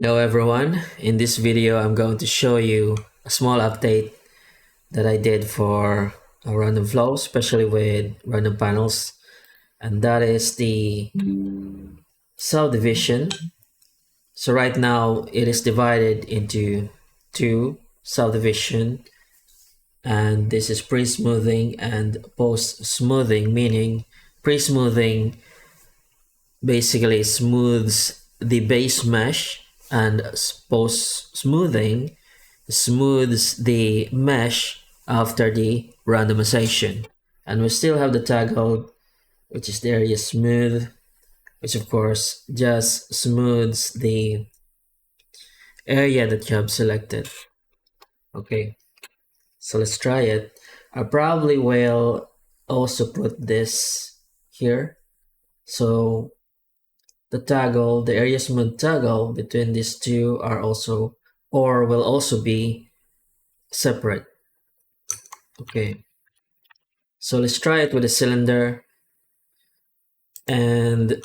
Hello everyone, in this video I'm going to show you a small update that I did for a random flow, especially with random panels, and that is the subdivision. So right now it is divided into two subdivision, and this is pre-smoothing and post-smoothing, meaning pre-smoothing basically smooths the base mesh, and post-smoothing smooths the mesh after the randomization. And we still have the toggle, which is the area smooth, which of course just smooths the area that you have selected. Okay, so let's try it. I probably will also put this here. So the area smooth toggle between these two are also, or will also be separate. Okay, so let's try it with a cylinder. And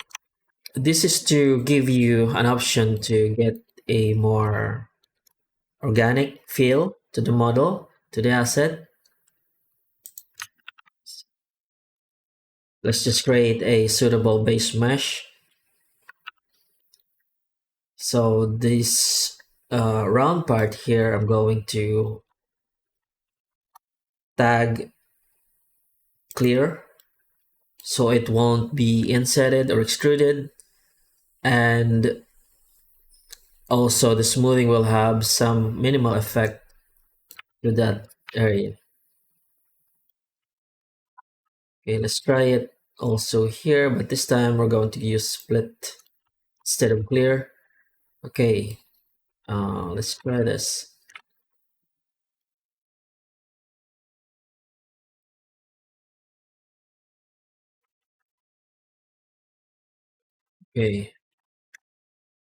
this is to give you an option to get a more organic feel to the model, to the asset. Let's just create a suitable base mesh. So this round part here, I'm going to tag clear so it won't be insetted or extruded, and also the smoothing will have some minimal effect to that area. Okay, let's try it also here, but this time we're going to use split instead of clear. Okay, let's try this. Okay,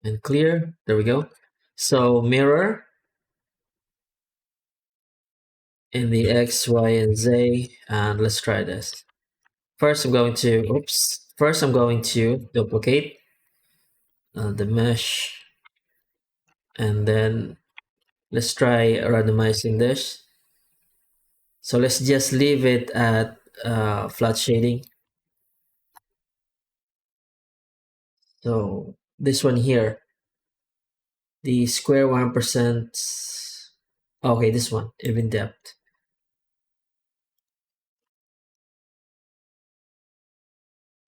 and clear, there we go. So mirror in the X, Y, and Z, and let's try this. First I'm going to duplicate the mesh, and then let's try randomizing this. So let's just leave it at flat shading. So this one here, the square 1%, okay, this one, even depth.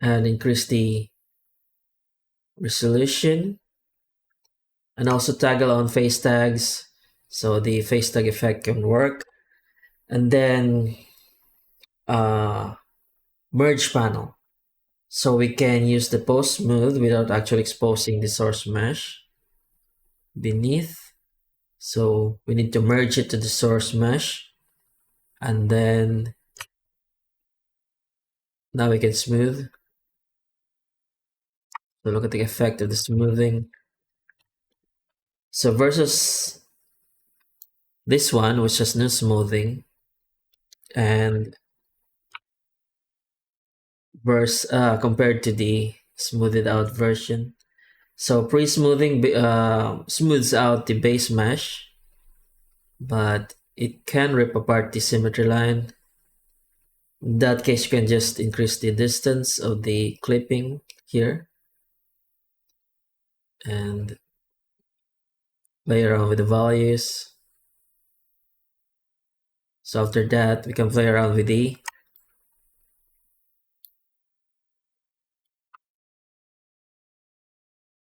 And increase the resolution, and also toggle on face tags so the face tag effect can work. And then merge panel, so we can use the post smooth without actually exposing the source mesh beneath. So we need to merge it to the source mesh, and then now we can smooth. So look at the effect of the smoothing. So versus this one, which has no smoothing, and compared to the smoothed out version. So pre-smoothing smooths out the base mesh, but it can rip apart the symmetry line. In that case, you can just increase the distance of the clipping here and play around with the values. So after that, we can play around with the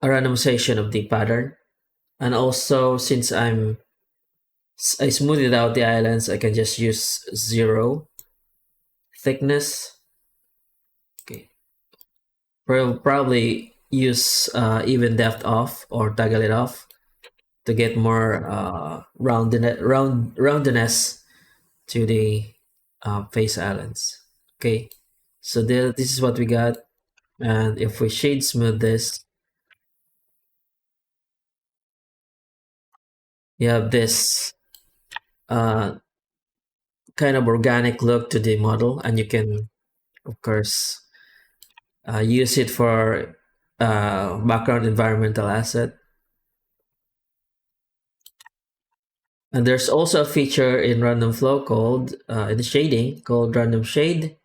randomization of the pattern. And also, since I smoothed out the islands, I can just use 0 thickness. Okay, we'll probably use even depth off or toggle it off to get more roundness to the face islands. Okay, so this is what we got. And if we shade smooth this, you have this kind of organic look to the model, and you can of course use it for background environmental asset. And there's also a feature in random flow called in the shading called random shade,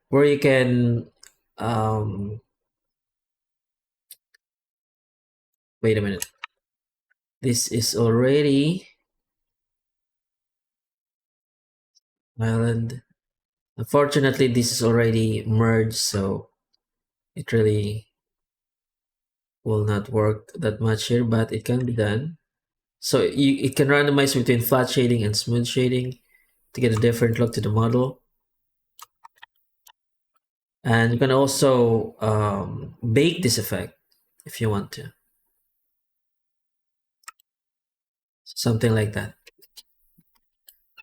where you can um, wait a minute. This is already island. Unfortunately, this is already merged, so it really will not work that much here, but it can be done. So it can randomize between flat shading and smooth shading to get a different look to the model. And you can also bake this effect if you want to. Something like that.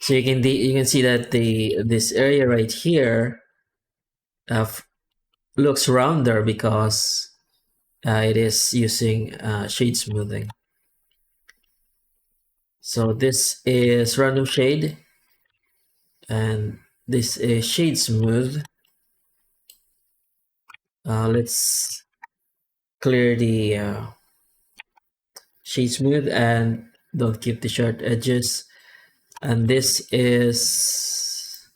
So you can see that this area right here uh, looks rounder because it is using shade smoothing. So this is random shade, and this is shade smooth. Let's clear the shade smooth and don't keep the sharp edges. And this is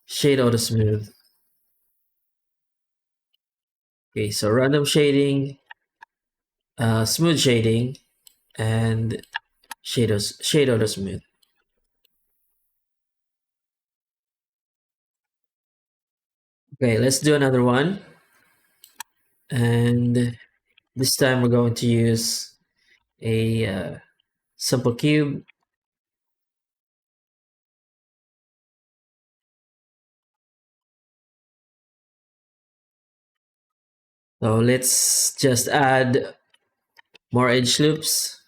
shade auto smooth. Okay, so random shading, smooth shading, and shade auto smooth. Okay, let's do another one. And this time we're going to use a simple cube. So let's just add more edge loops.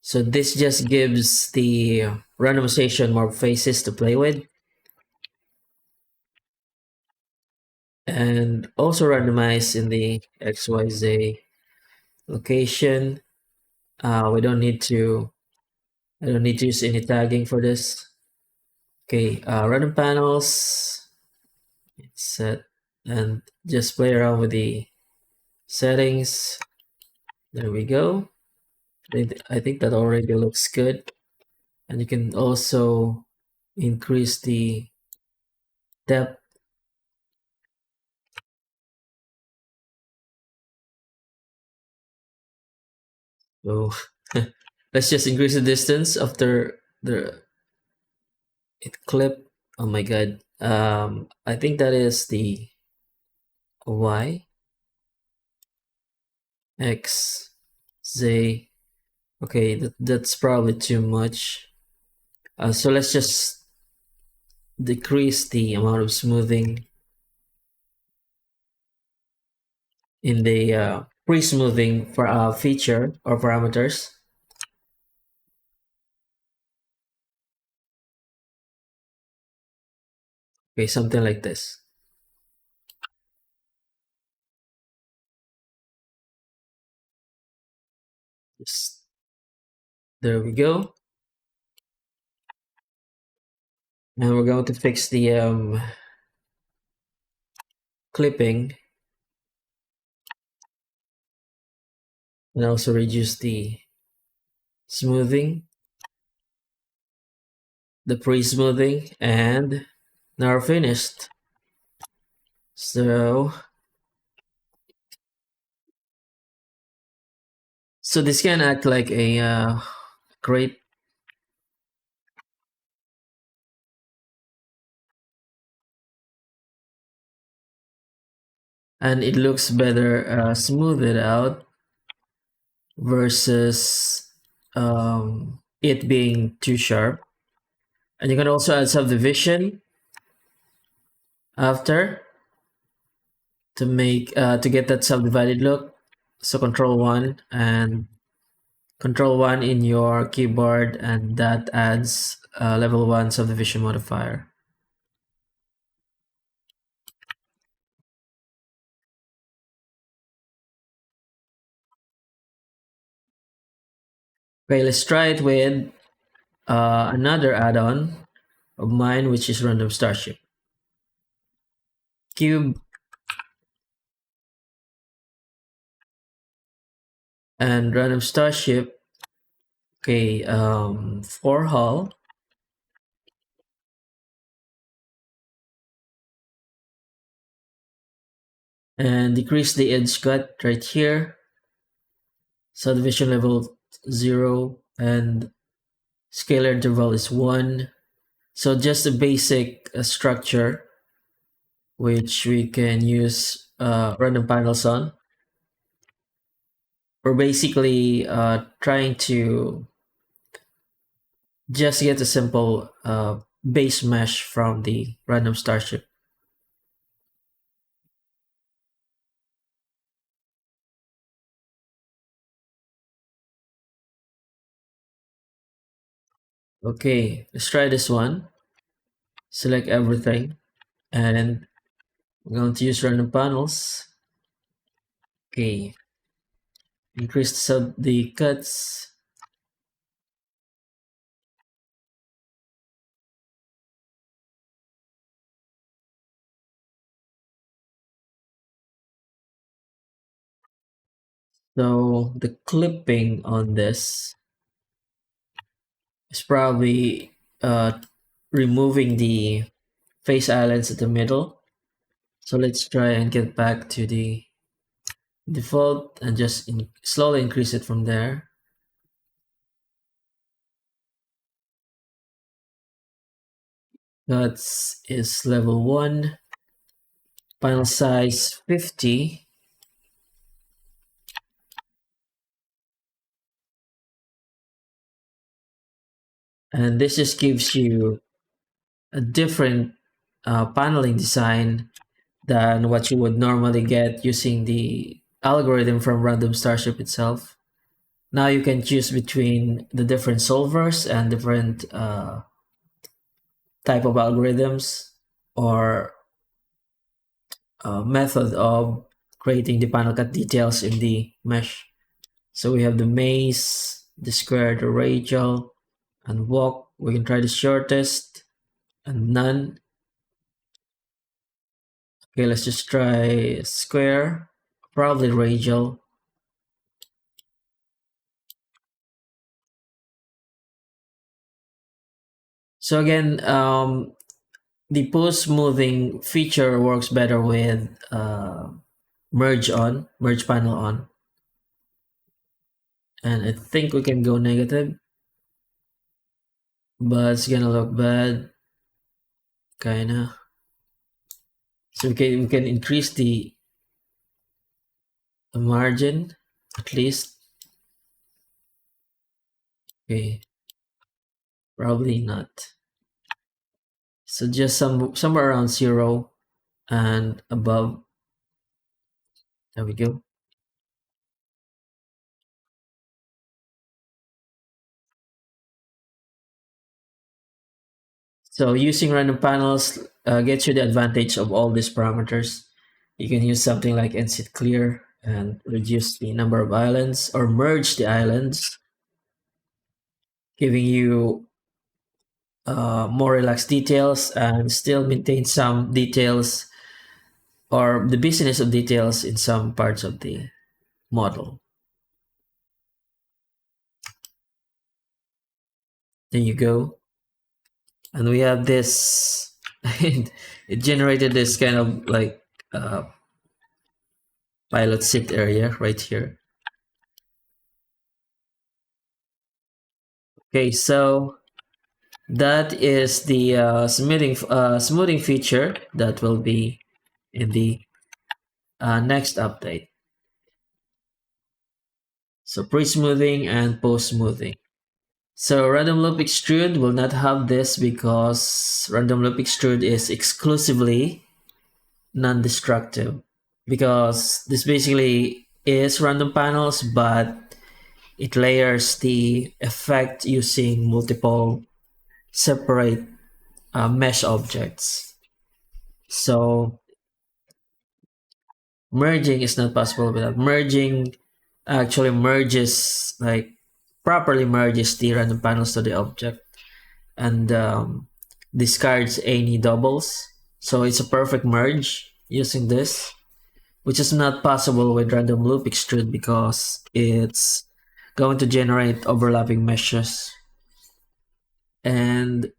So this just gives the randomization more faces to play with. And also randomize in the XYZ location. We don't need to, I don't need to use any tagging for this. Okay, random panels, it's set, and just play around with the settings. There we go. I think that already looks good. And you can also increase the depth. So let's just increase the distance after the it clip. Oh my god. I think that is the Y, X, Z. Okay, that's probably too much. So let's just decrease the amount of smoothing in the pre-smoothing for feature or parameters. Okay, something like this. Just there we go. And we're going to fix the clipping and also reduce the smoothing, the pre-smoothing, and now we're finished. So this can act like a great and it looks better smoothed out versus it being too sharp. And you can also add subdivision after to make to get that subdivided look. So control 1 in your keyboard, and that adds level 1 subdivision modifier. Okay, let's try it with another add-on of mine, which is random starship. Cube and random starship Okay, for hull, and decrease the edge cut right here. Subdivision level 0 and scalar interval is 1. So just a basic structure which we can use random panels on. We're basically trying to just get a simple base mesh from the random starship. Okay, let's try this one. Select everything, and I'm going to use random panels. Okay, increase the cuts. So the clipping on this is probably removing the face islands at the middle. So let's try and get back to the default and just slowly increase it from there. That is level 1. Panel size 50. And this just gives you a different paneling design than what you would normally get using the algorithm from Random Starship itself. Now you can choose between the different solvers and different type of algorithms or method of creating the panel cut details in the mesh. So we have the maze, the square, the radial, and walk. We can try the shortest and none. Okay, let's just try square, probably radial. So again, the post smoothing feature works better with merge panel on. And I think we can go negative, but it's gonna look bad, kinda. So we can increase the margin at least. Okay, probably not. So just somewhere around 0 and above. There we go. So using random panels gets you the advantage of all these parameters. You can use something like nset clear and reduce the number of islands or merge the islands, giving you more relaxed details and still maintain some details or the business of details in some parts of the model. There you go. And we have this, it generated this kind of like pilot seat area right here. Okay, so that is the smoothing feature that will be in the next update. So pre-smoothing and post-smoothing. So random loop extrude will not have this because random loop extrude is exclusively non-destructive, because this basically is random panels, but it layers the effect using multiple separate mesh objects. So merging is not possible without merging. Actually merges, like properly merges the random panels to the object and discards any doubles. So it's a perfect merge using this, which is not possible with random loop extrude because it's going to generate overlapping meshes. And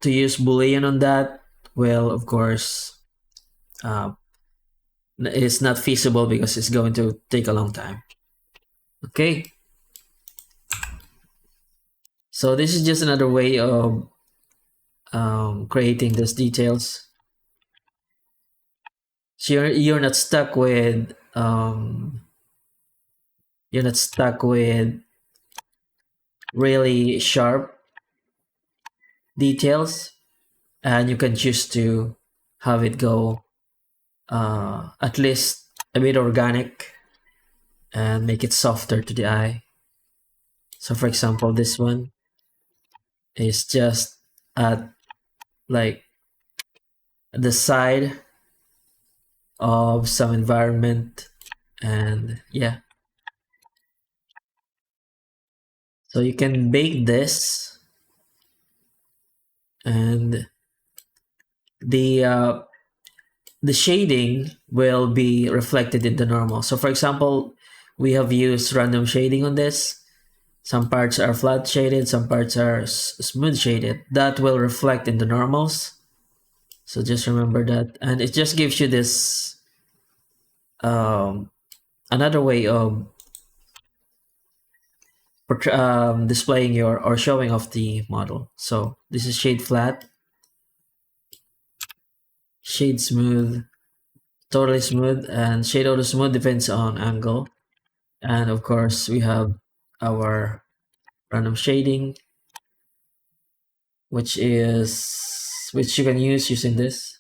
to use Boolean on that, well, of course, uh, it's not feasible because it's going to take a long time. Okay. So this is just another way of creating these details. So you're not stuck with really sharp details, and you can choose to have it go at least a bit organic and make it softer to the eye. So for example, this one is just at like the side of some environment, and yeah. So you can bake this, and the shading will be reflected in the normal. So for example, we have used random shading on this. Some parts are flat shaded, some parts are smooth shaded. That will reflect in the normals. So just remember that. And it just gives you this another way of displaying your or showing off the model. So this is shade flat, shade smooth, totally smooth, and shade auto smooth depends on angle. And of course, we have our random shading, which you can use using this.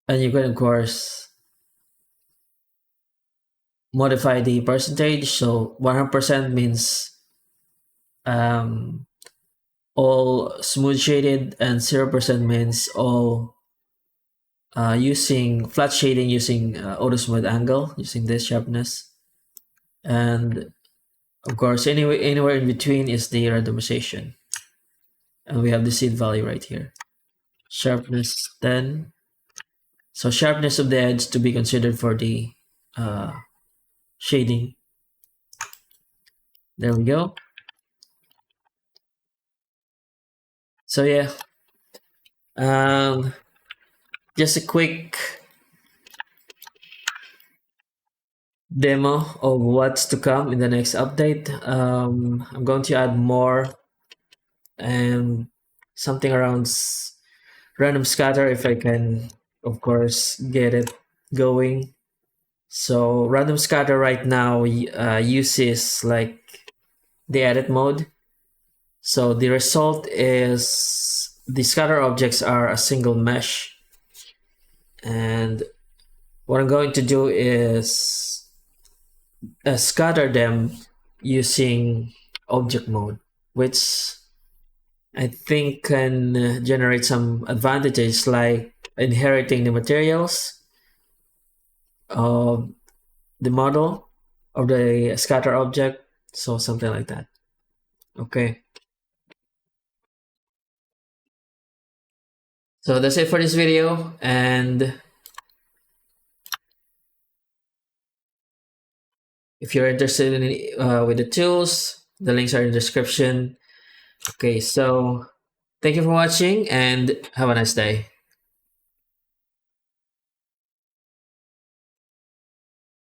And you can of course modify the percentage. So 100% means um, all smooth shaded, and 0% means all using flat shading using auto smooth angle using this sharpness. And of course, anywhere in between is the randomization. And we have the seed value right here. Sharpness 10. So sharpness of the edge to be considered for the shading. There we go. So yeah, just a quick demo of what's to come in the next update. I'm going to add more and something around random scatter if I can, of course, get it going. So random scatter right now uses like the edit mode. So the result is the scatter objects are a single mesh, and what I'm going to do is scatter them using object mode, which I think can generate some advantages like inheriting the materials of the model of the scatter object. So something like that. Okay. So that's it for this video, and if you're interested in with the tools, the links are in the description. Okay, so thank you for watching and have a nice day.